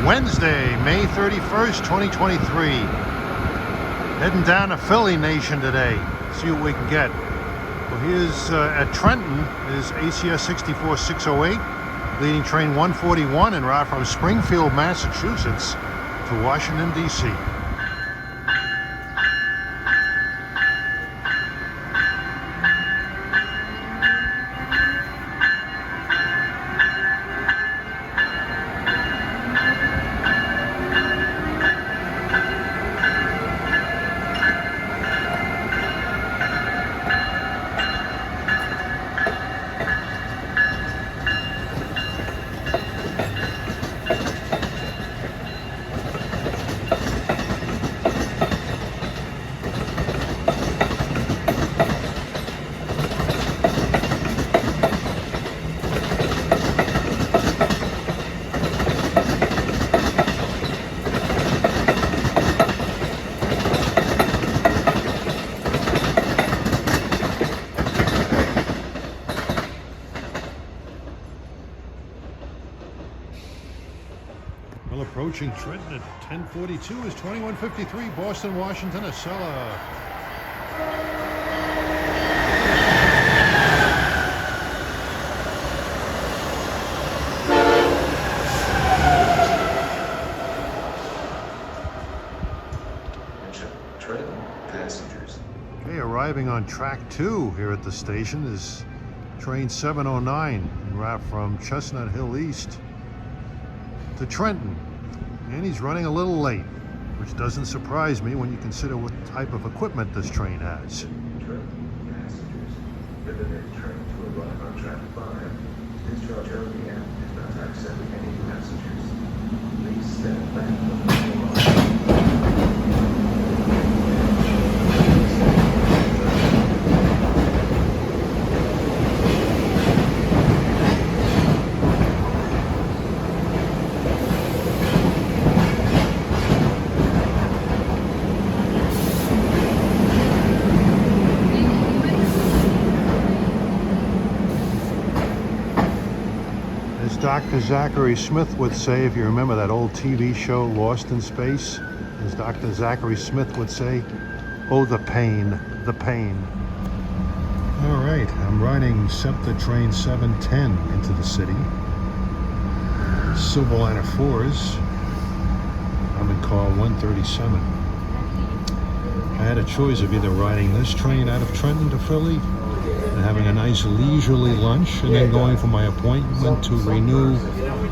Wednesday, May 31st, 2023. Heading down to Philly Nation today. See what we can get. Well, here's at Trenton is ACS 64608, leading train 141 en route from Springfield, Massachusetts to Washington, D.C. Well, approaching Trenton at 10:42 is 2153 Boston, Washington, Acela. Trenton passengers. Okay, arriving on track 2 here at the station is train 709 en route from Chestnut Hill East to Trenton, and he's running a little late, which doesn't surprise me when you consider what type of equipment this train has. Trenton passengers. Limited train to arrive on track 5. Discharge OPM is not to accept any passengers. Please step back from the line. As Dr. Zachary Smith would say, if you remember that old TV show, Lost in Space, as Dr. Zachary Smith would say, oh, the pain, the pain. All right, I'm riding SEPTA train 710 into the city. Silverliner 4s. I'm in car 137. I had a choice of either riding this train out of Trenton to Philly and having a nice leisurely lunch, and then going for my appointment to renew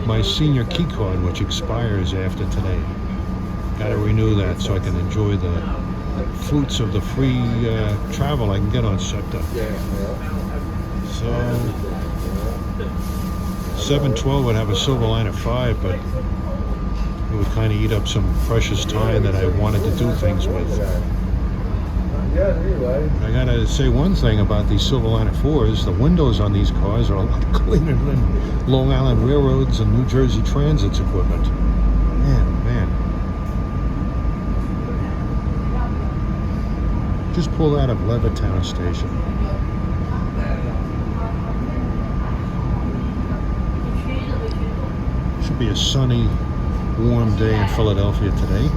my senior key card, which expires after today. Got to renew that so I can enjoy the fruits of the free travel I can get on SEPTA. So 712 would have a Silverliner 5, but it would kind of eat up some precious time that I wanted to do things with. I gotta say one thing about these Silverliner 4s, the windows on these cars are a lot cleaner than Long Island Railroads and New Jersey Transit's equipment. Man. Just pulled out of Levittown Station. Should be a sunny, warm day in Philadelphia today.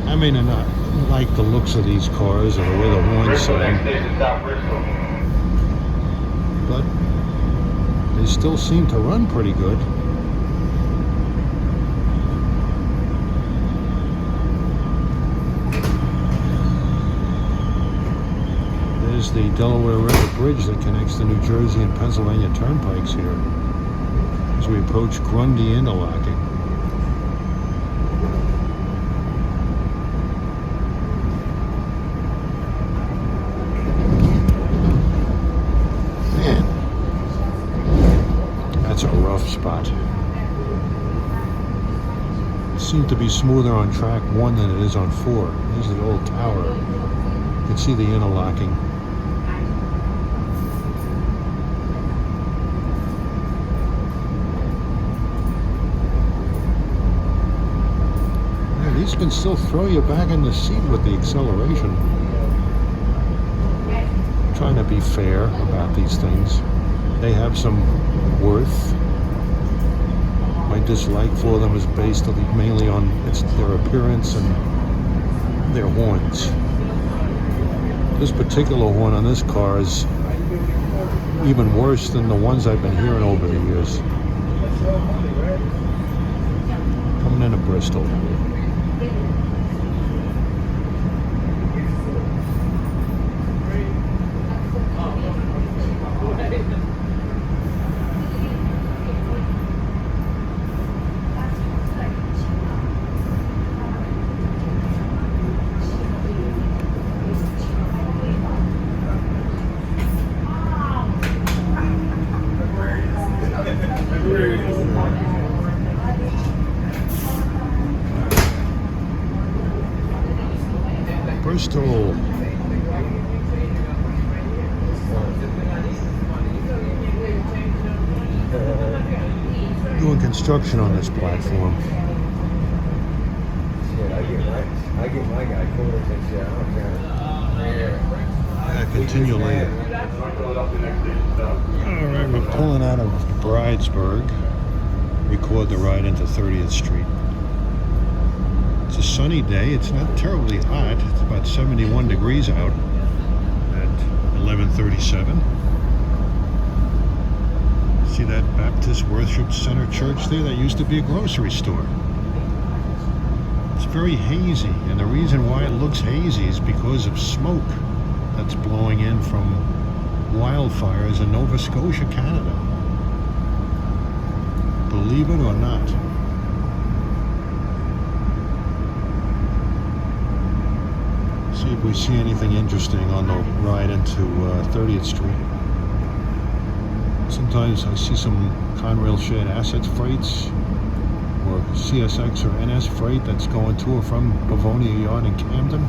I may not like the looks of these cars or the way the horns sound, but they still seem to run pretty good. There's the Delaware River Bridge that connects the New Jersey and Pennsylvania turnpikes here as we approach Grundy Interlocking. seems to be smoother on track 1 than it is on 4. There's the old tower. You can see the interlocking. Yeah, these can still throw you back in the seat with the acceleration. I'm trying to be fair about these things. They have some worth. My dislike for them is based mainly on their appearance and their horns. This particular horn on this car is even worse than the ones I've been hearing over the years. Coming into Bristol. Bristol. Doing construction on this platform. I get my guy quarters and shit. I don't care. Continue later. Alright, we're pulling out of Bridesburg. Record the ride into 30th Street. It's a sunny day. It's not terribly hot. It's about 71 degrees out at 11:37. See that Baptist Worship Center church there? That used to be a grocery store. It's very hazy, and the reason why it looks hazy is because of smoke that's blowing in from wildfires in Nova Scotia, Canada. Believe it or not. See if we see anything interesting on the ride into 30th Street. Sometimes I see some Conrail shared assets freights or CSX or NS freight that's going to or from Bavonia Yard in Camden.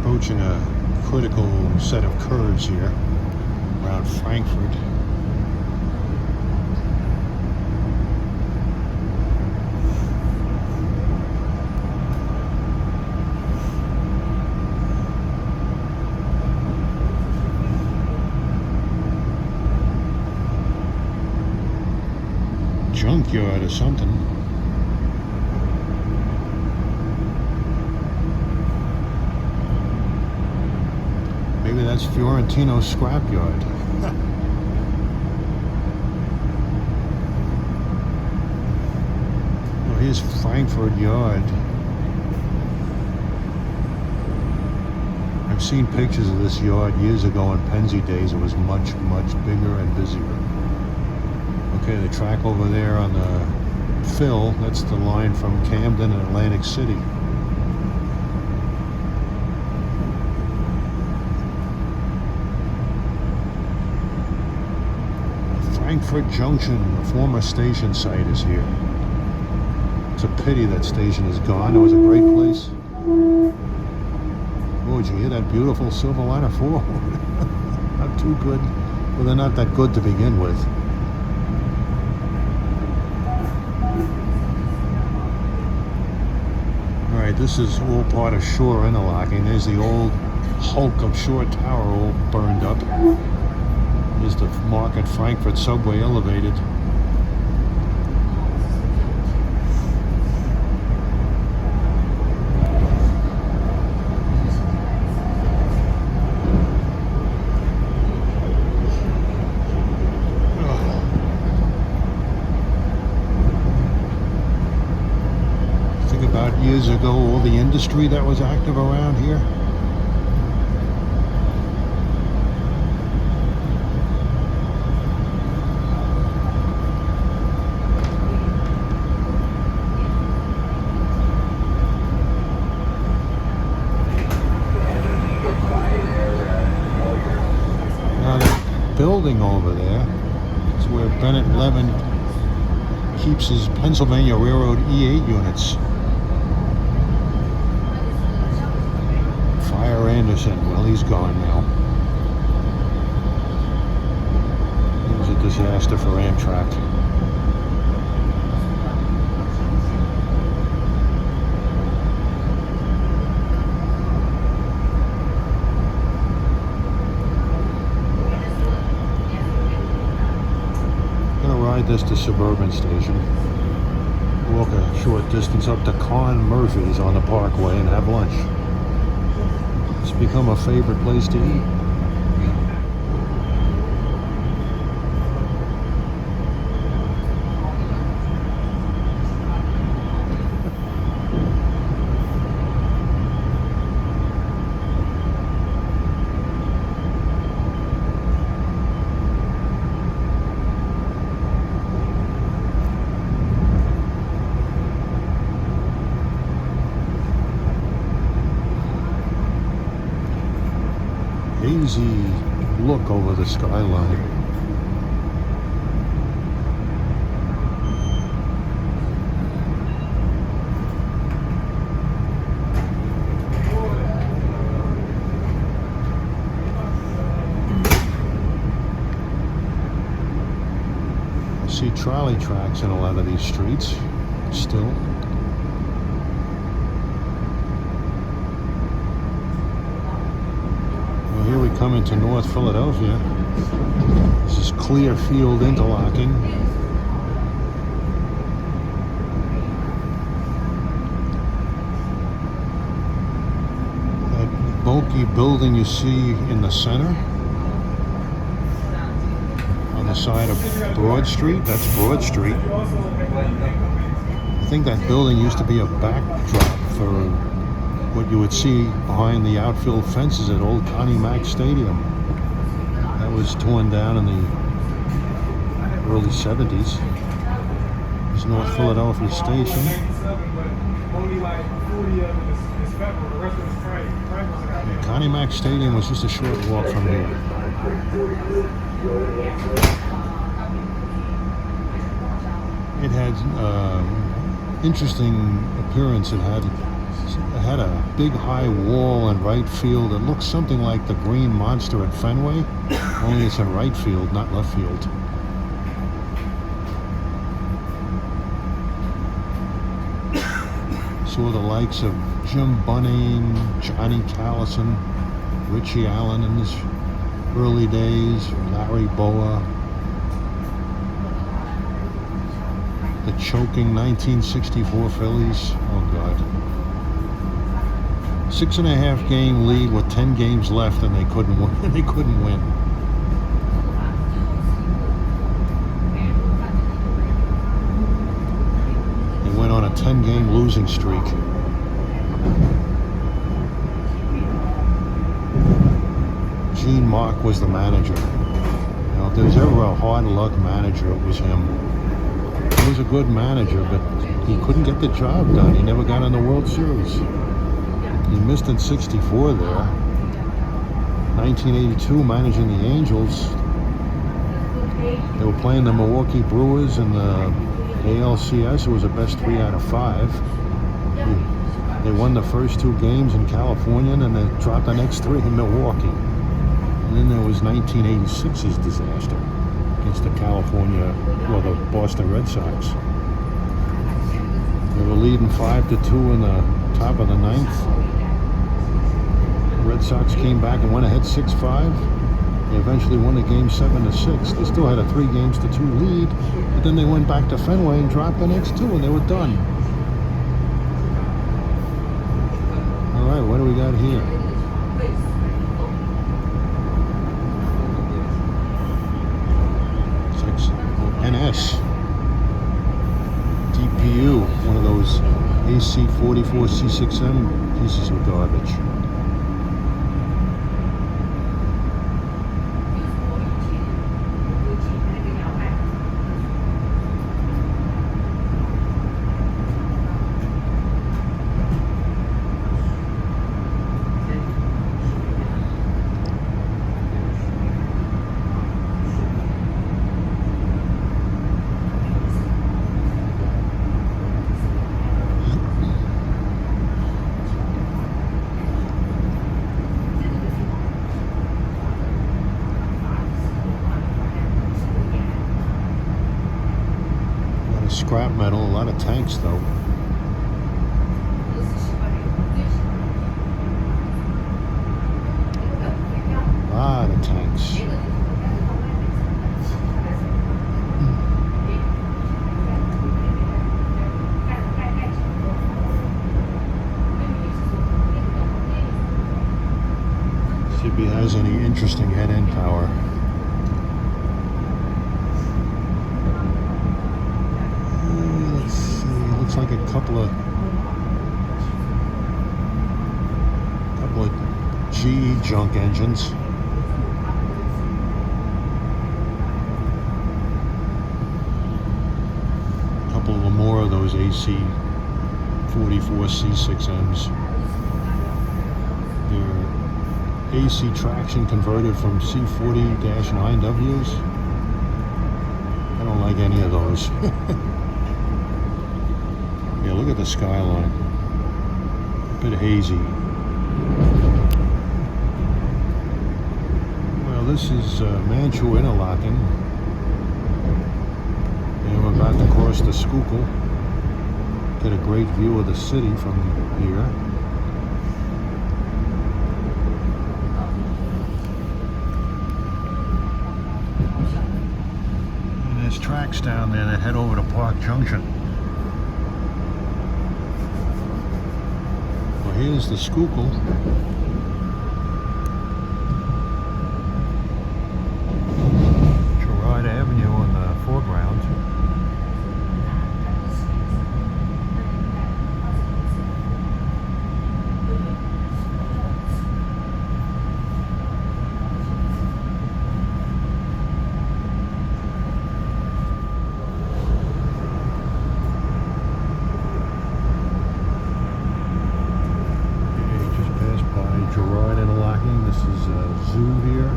Approaching a critical set of curves here around Frankfurt. Junkyard or something. Maybe that's Fiorentino's scrapyard. Oh, here's Frankfurt Yard. I've seen pictures of this yard years ago in Pennsy days. It was much, much bigger and busier. Okay, the track over there on the fill, that's the line from Camden and Atlantic City. Frankfurt Junction, the former station site, is here. It's a pity that station is gone. It was a great place. Oh, did you hear that beautiful Silverliner 4? Not too good. Well, they're not that good to begin with. Alright, this is all part of shore interlocking. There's the old hulk of Shore Tower all burned up. There's the Market Frankfurt subway elevated. Think about years ago, all the industry that was active around here. building over there. It's where Bennett Levin keeps his Pennsylvania Railroad E8 units. Fire Anderson, well, he's gone now. It was a disaster for Amtrak. Ride this to Suburban Station, walk a short distance up to Con Murphy's on the Parkway and have lunch. It's become a favorite place to eat. Hazy look over the skyline. I see trolley tracks in a lot of these streets still. Here we come into North Philadelphia. This is Clearfield Interlocking. That bulky building you see in the center, on the side of Broad Street, that's Broad Street. I think that building used to be a backdrop for what you would see behind the outfield fences at old Connie Mack Stadium. That was torn down in the early 70s. It's North Philadelphia Station. And Connie Mack Stadium was just a short walk from here. It had interesting appearance. It had a big high wall in right field. It looks something like the Green Monster at Fenway, only it's in right field, not left field. Saw the likes of Jim Bunning, Johnny Callison, Richie Allen in his early days, Larry Boa, the choking 1964 Phillies. Oh God. 6.5 game lead with 10 games left, and they couldn't win. They couldn't win. They went on a 10-game losing streak. Gene Mark was the manager. You know, if there was ever a hard luck manager, it was him. He was a good manager, but he couldn't get the job done. He never got in the World Series. He missed in 64 there. 1982, managing the Angels. They were playing the Milwaukee Brewers in the ALCS. It was the best 3 out of 5. They won the first 2 games in California, and they dropped the next 3 in Milwaukee. And then there was 1986's disaster against the the Boston Red Sox. They were leading 5-2 in the top of the 9th. Red Sox came back and went ahead 6-5. They eventually won the game 7-6. They still had a 3-2 lead, but then they went back to Fenway and dropped the next 2, and they were done. All right, what do we got here? NS DPU, one of those AC44 C6M pieces of garbage. scrap metal, a lot of tanks though. A lot of tanks. See if he has any interesting head-end power. Let's see, looks like a couple of GE junk engines. A couple of more of those AC 44 C6Ms. They're AC traction converted from C40-9Ws. I don't like any of those. Yeah, look at the skyline. A bit hazy. Well, this is Mantua interlocking. And we're about to cross the Schuylkill. Get a great view of the city from here. And there's tracks down there that head over to Park Junction. Here's the Schuylkill. Girard Avenue in the foreground. Girard interlocking. This is a zoo here.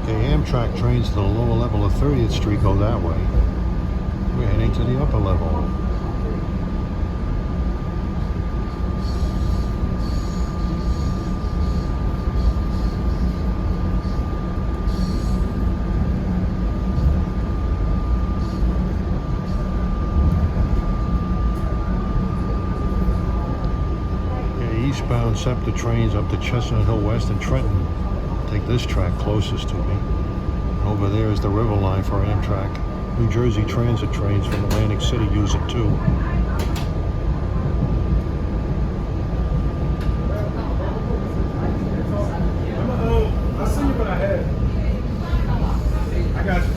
Okay, Amtrak trains to the lower level of 30th Street go that way. We're heading to the upper level. Eastbound SEPTA trains up to Chestnut Hill West and Trenton. Take this track closest to me. Over there is the River Line for Amtrak. New Jersey Transit trains from Atlantic City use it too. I'll see you when I have. I got you.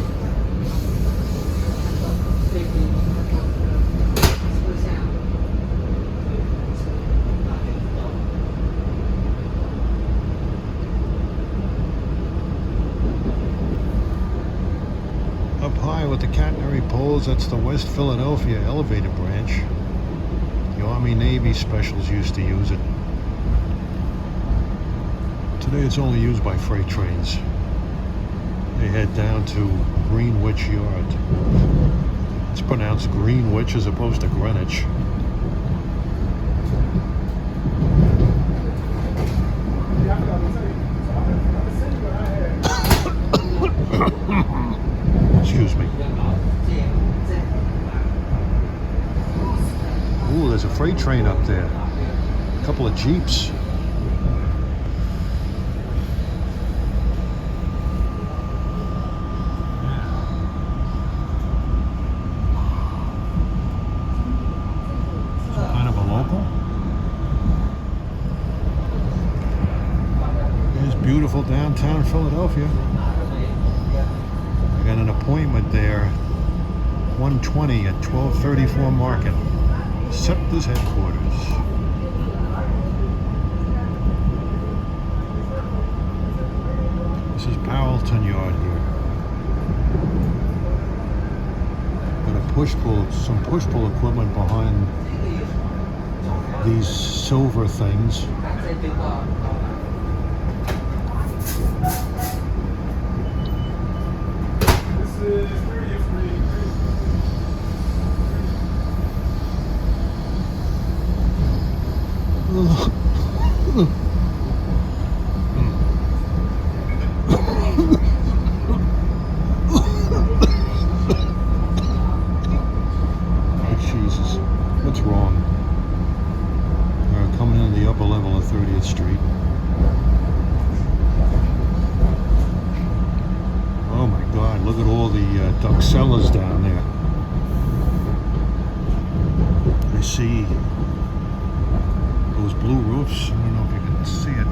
Up high with the catenary poles, that's the West Philadelphia elevated branch. The Army-Navy specials used to use it. Today it's only used by freight trains. They head down to Greenwich Yard. It's pronounced Greenwich as opposed to Greenwich. Excuse me. Ooh, there's a freight train up there. A couple of Jeeps. Some kind of a local. There's beautiful downtown Philadelphia. I got an appointment there, 1:20 at 1234 Market, SEPTA's headquarters. This is Powelton Yard here. Got a push-pull, some push-pull equipment behind these silver things. Oh, Jesus. What's wrong? We're coming into the upper level of 30th Street. Oh my God, look at all the duck cellars down there. I see those blue roofs. I don't know if you can see it.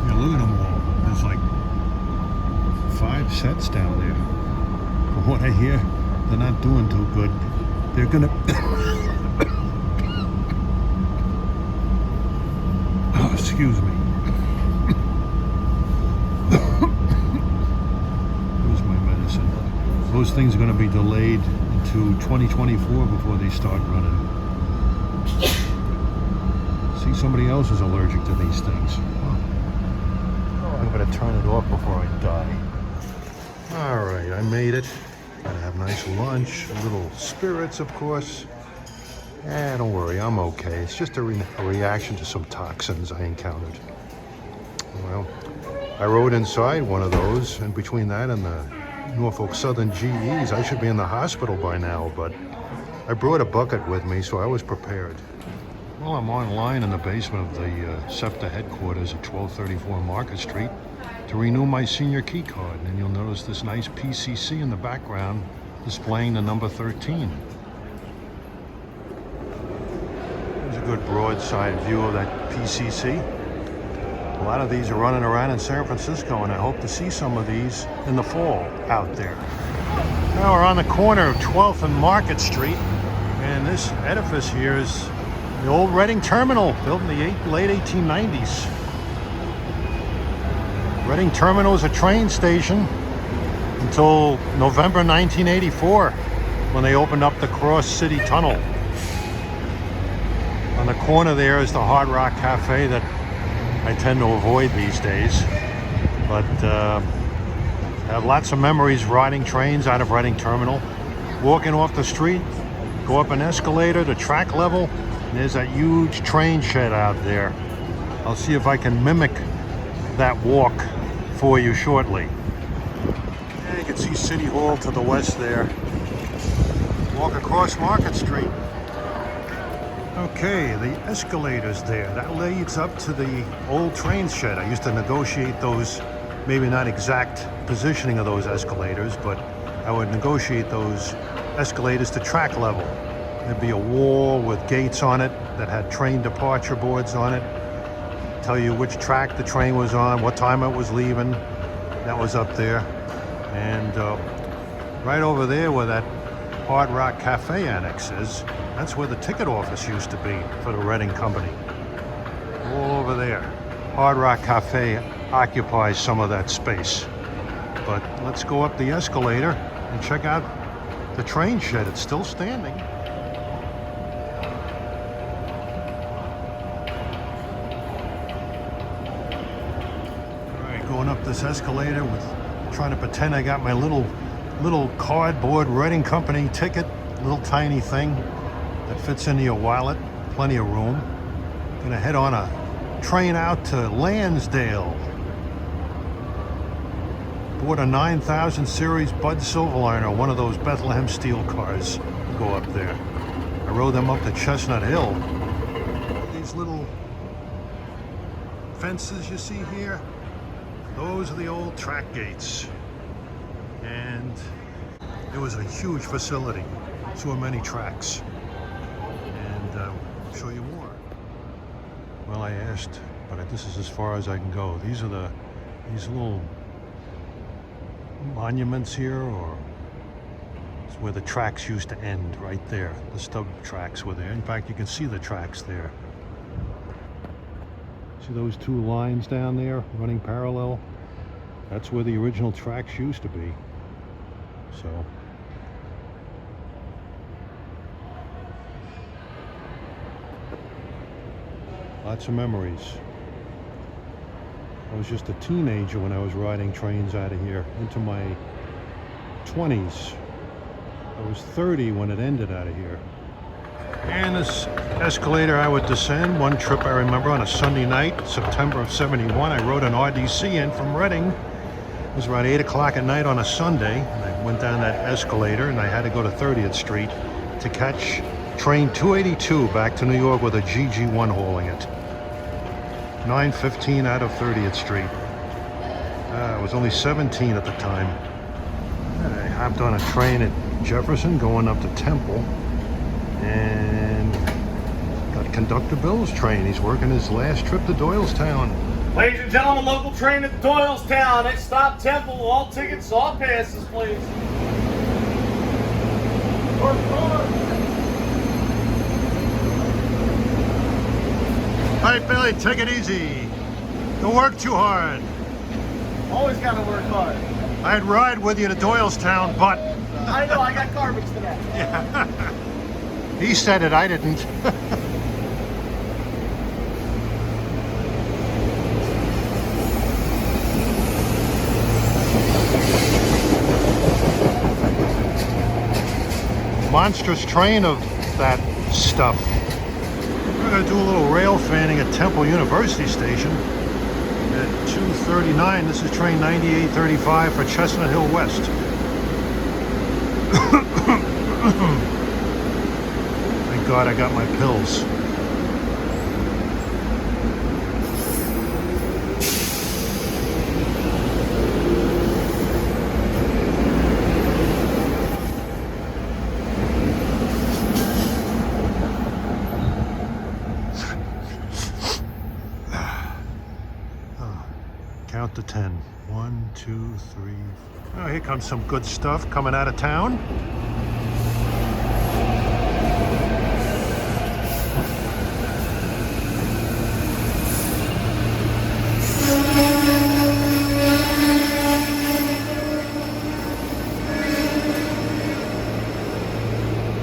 Yeah, look at them all. There's like 5 sets down there. From what I hear, they're not doing too good. They're gonna... Oh, excuse me. Where's my medicine? Those things are gonna be delayed to 2024 before they start running. See, somebody else is allergic to these things. I'm gonna turn it off before I die. All right, I made it. Gonna have nice lunch, a little spirits, of course. Don't worry, I'm okay. It's just a reaction to some toxins I encountered. Well, I rode inside one of those, and between that and the Norfolk Southern GEs, I should be in the hospital by now, but I brought a bucket with me, so I was prepared. Well, I'm online in the basement of the SEPTA headquarters at 1234 Market Street to renew my senior key card, and you'll notice this nice PCC in the background displaying the number 13. There's a good broadside view of that PCC. A lot of these are running around in San Francisco, and I hope to see some of these in the fall out there. Now we're on the corner of 12th and Market Street, and this edifice here is the old Reading Terminal, built in the late 1890s. Reading Terminal was a train station until November 1984, when they opened up the Cross City Tunnel. On the corner there is the Hard Rock Cafe that I tend to avoid these days, but I have lots of memories riding trains out of Reading Terminal. Walking off the street, go up an escalator to track level, and there's that huge train shed out there. I'll see if I can mimic that walk for you shortly. Yeah, you can see City Hall to the west there. Walk across Market Street. Okay, the escalators there, that leads up to the old train shed. I used to negotiate those, maybe not exact positioning of those escalators, but I would negotiate those escalators to track level. There'd be a wall with gates on it that had train departure boards on it. Tell you which track the train was on, what time it was leaving. That was up there. And right over there where that Hard Rock Cafe annex is, that's where the ticket office used to be for the Reading Company. All over there. Hard Rock Cafe occupies some of that space. But let's go up the escalator and check out the train shed. It's still standing. All right, going up this escalator with trying to pretend I got my little cardboard Reading Company ticket, little tiny thing that fits into your wallet, plenty of room. Gonna head on a train out to Lansdale. Bought a 9000 series Bud Silverliner, one of those Bethlehem steel cars, to go up there. I rode them up to Chestnut Hill. These little fences you see here, those are the old track gates. And it was a huge facility, so many tracks. And I'll show you more. Well, I asked, but this is as far as I can go. These are these little monuments here, or it's where the tracks used to end, right there. The stub tracks were there. In fact, you can see the tracks there. See those two lines down there running parallel? That's where the original tracks used to be. So lots of memories. I was just a teenager when I was riding trains out of here, into my 20s. I was 30 when it ended out of here. And this escalator I would descend. One trip I remember on a Sunday night, September of '71, I rode an RDC in from Reading. It was around 8 o'clock at night on a Sunday, and I went down that escalator, and I had to go to 30th Street to catch train 282 back to New York with a GG1 hauling it. 9:15 out of 30th Street. I was only 17 at the time. I hopped on a train at Jefferson going up to Temple, and got Conductor Bill's train. He's working his last trip to Doylestown. Ladies and gentlemen, local train at Doylestown. Next stop, Temple. All tickets, all passes, please. All right, Billy, take it easy. Don't work too hard. Always got to work hard. I'd ride with you to Doylestown, but... I know, I got garbage today. Yeah. He said it, I didn't. Monstrous train of that stuff. We're going to do a little rail fanning at Temple University Station at 2:39. This is train 9835 for Chestnut Hill West. Thank God I got my pills. Count to 10. 1, 2, 3. Oh, here comes some good stuff coming out of town.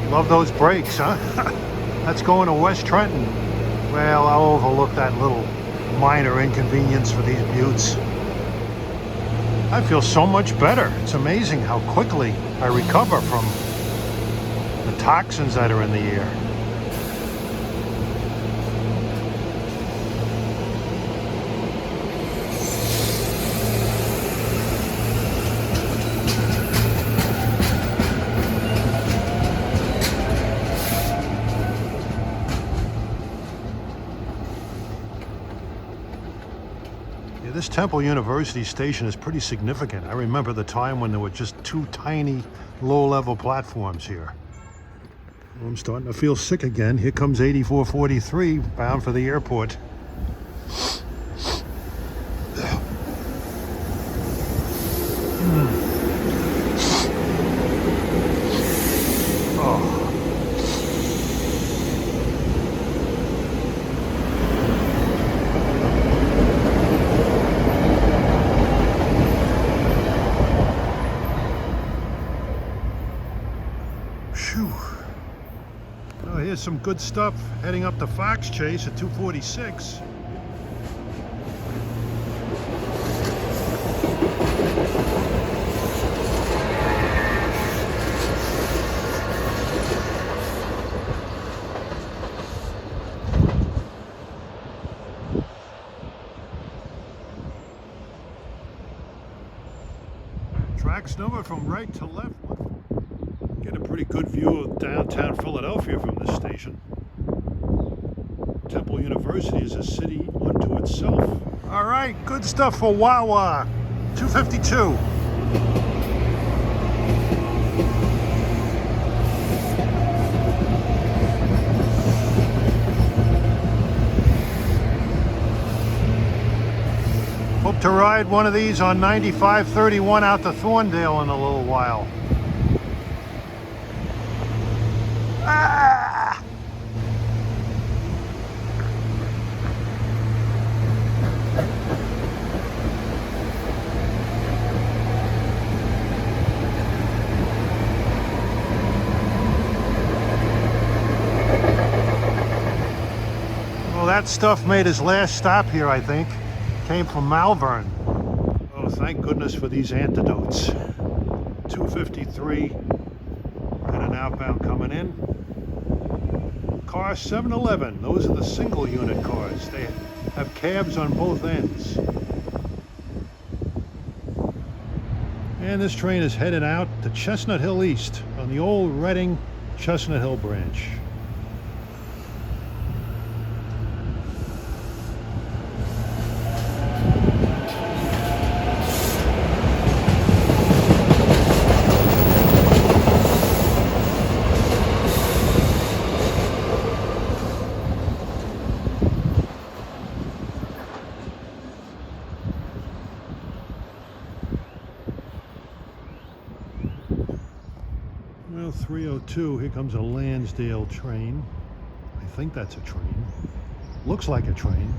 Love those brakes, huh? That's going to West Trenton. Well, I'll overlook that little minor inconvenience for these buttes. I feel so much better. It's amazing how quickly I recover from the toxins that are in the air. This Temple University station is pretty significant. I remember the time when there were just two tiny low-level platforms here. I'm starting to feel sick again. Here comes 8443 bound for the airport. Oh, here's some good stuff heading up to Fox Chase at 246. Tracks number from right to left. Get a pretty good view of downtown Philadelphia from this station. Temple University is a city unto itself. All right, good stuff for Wawa. 252. Hope to ride one of these on 9531 out to Thorndale in a little while. Ah! Well, that stuff made his last stop here, I think. Came from Malvern. Oh, thank goodness for these antidotes. 253. Got an outbound coming in. Car 711. Those are the single unit cars. They have cabs on both ends. And this train is headed out to Chestnut Hill East on the old Reading Chestnut Hill branch. Well, 302, here comes a Lansdale train. I think that's a train. Looks like a train.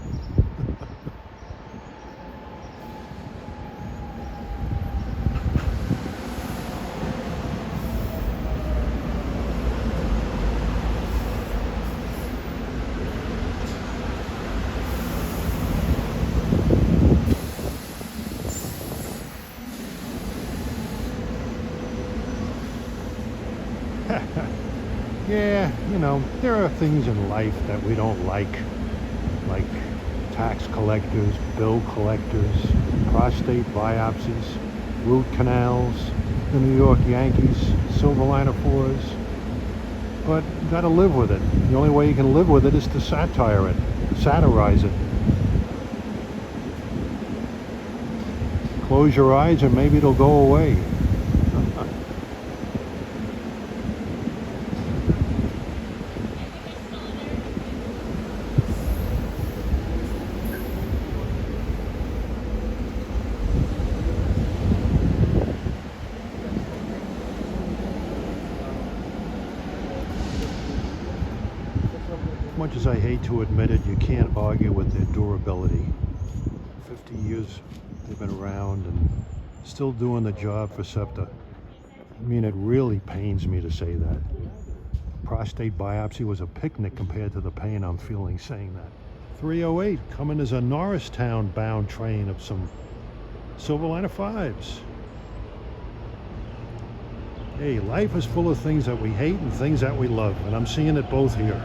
Yeah, you know, there are things in life that we don't like tax collectors, bill collectors, prostate biopsies, root canals, the New York Yankees, Silverliner 4s. But you gotta live with it. The only way you can live with it is to satirize it. Close your eyes and maybe it'll go away. Much as I hate to admit it, you can't argue with their durability. 50 years they've been around and still doing the job for SEPTA. I mean, it really pains me to say that. Prostate biopsy was a picnic compared to the pain I'm feeling saying that. 308 coming as a Norristown bound train of some Silverliner 5s. Hey, life is full of things that we hate and things that we love, and I'm seeing it both here.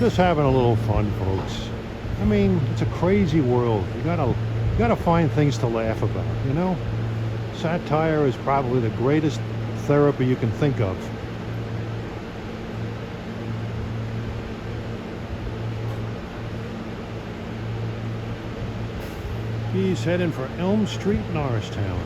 Just having a little fun, folks. I mean, it's a crazy world. You gotta find things to laugh about, you know? Satire is probably the greatest therapy you can think of. He's heading for Elm Street, Norristown.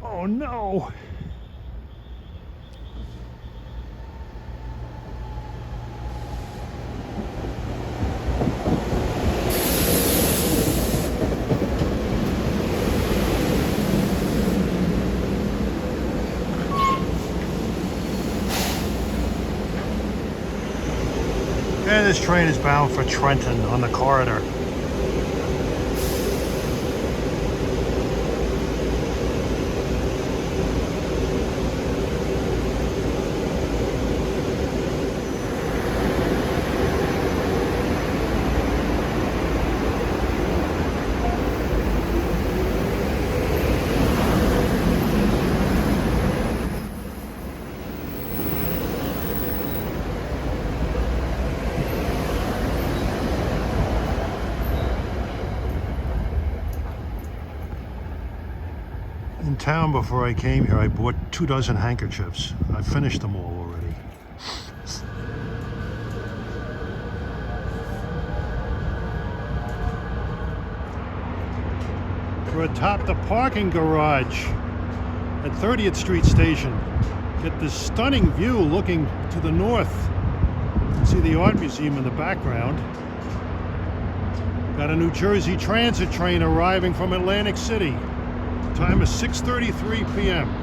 Oh no! And this train is bound for Trenton on the corridor. In town before I came here, I bought 24 handkerchiefs. I finished them all already. We're atop the parking garage at 30th Street Station. Get this stunning view looking to the north. See the art museum in the background. Got a New Jersey Transit train arriving from Atlantic City. Time is 6:33 p.m.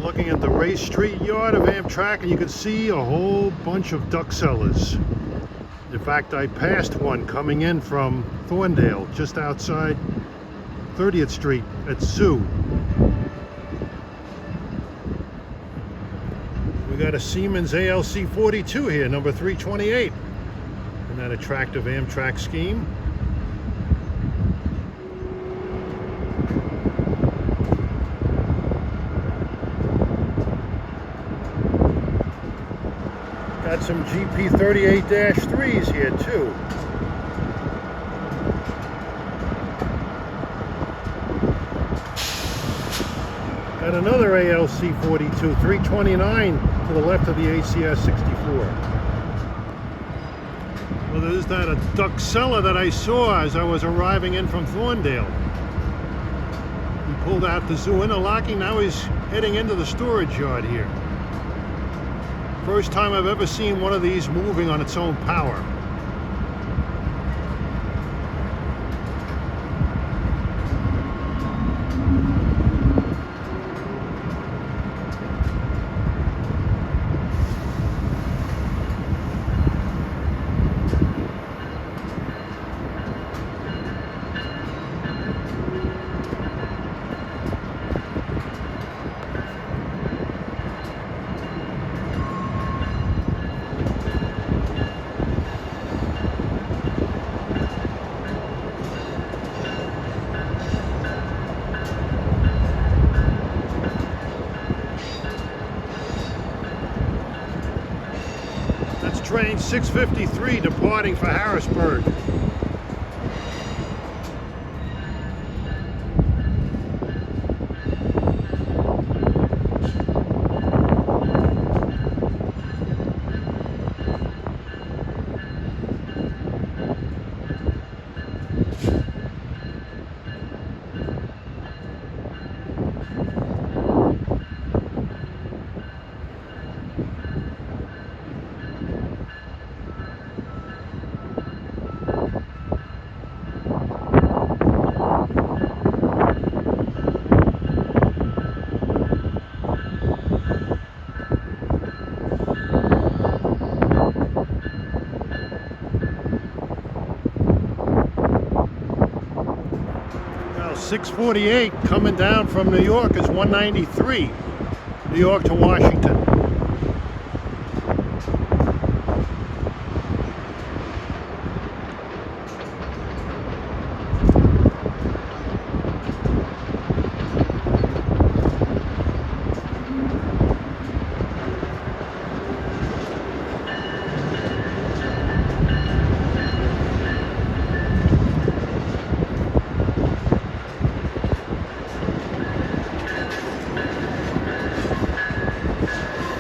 Looking at the race street yard of Amtrak, and you can see a whole bunch of duck sellers. In fact, I passed one coming in from Thorndale, just outside 30th Street at Zoo. We got a Siemens ALC 42 here, number 328. Isn't that attractive Amtrak scheme? Got some GP38-3s here too. Got another ALC 42, 329 to the left of the ACS 64. Well, there's that a duck seller that I saw as I was arriving in from Thorndale. He pulled out the zoo interlocking, now he's heading into the storage yard here. First time I've ever seen one of these moving on its own power. Train 653 departing for Harrisburg. Now 648 coming down from New York is 193, New York to Washington.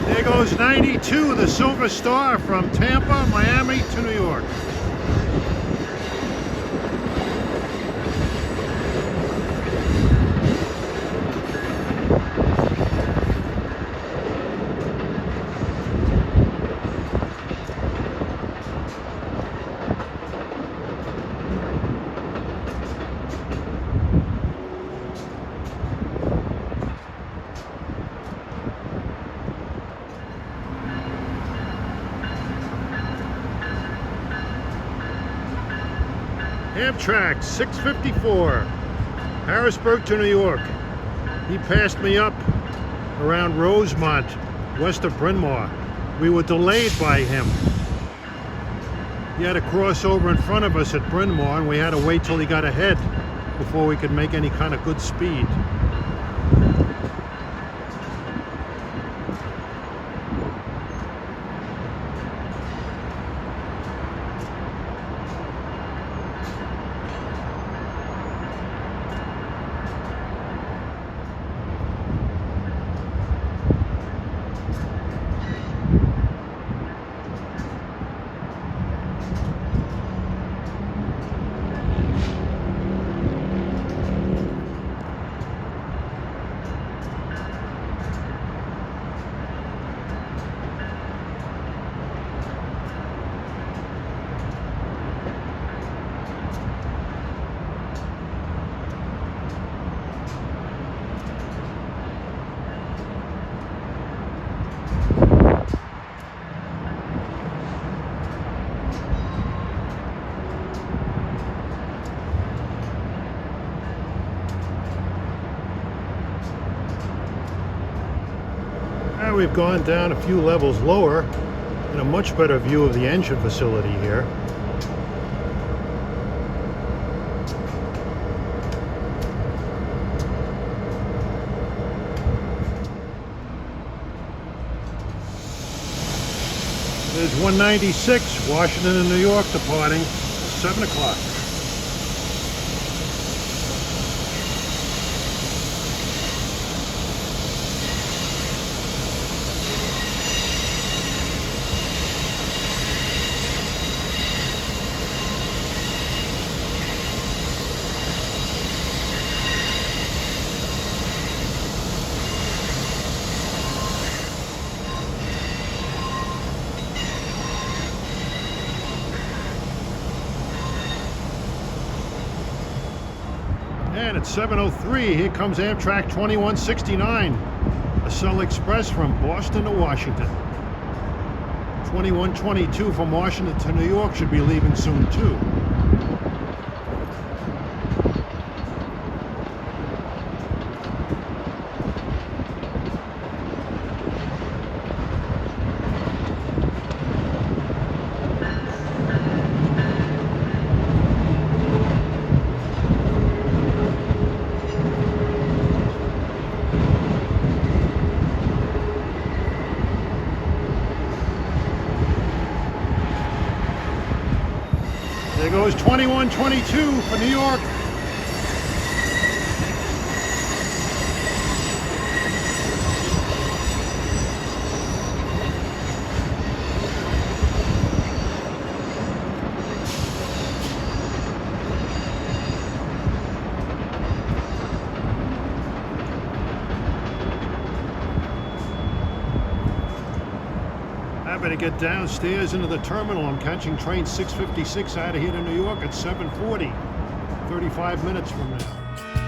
There goes 92, the Silver Star from Tampa, Miami to New York. Amtrak 654, Harrisburg to New York. He passed me up around Rosemont, west of Bryn Mawr. We were delayed by him. He had to cross over in front of us at Bryn Mawr, and we had to wait till he got ahead before we could make any kind of good speed. Now we've gone down a few levels lower and a much better view of the engine facility here. There's 196, Washington and New York departing, 7 o'clock. And at 7:03, here comes Amtrak 2169, Acela Express from Boston to Washington. 2122 from Washington to New York should be leaving soon too. There goes 2122 for New York. I better get downstairs into the terminal. I'm catching train 656 out of here to New York at 7:40. 35 minutes from now.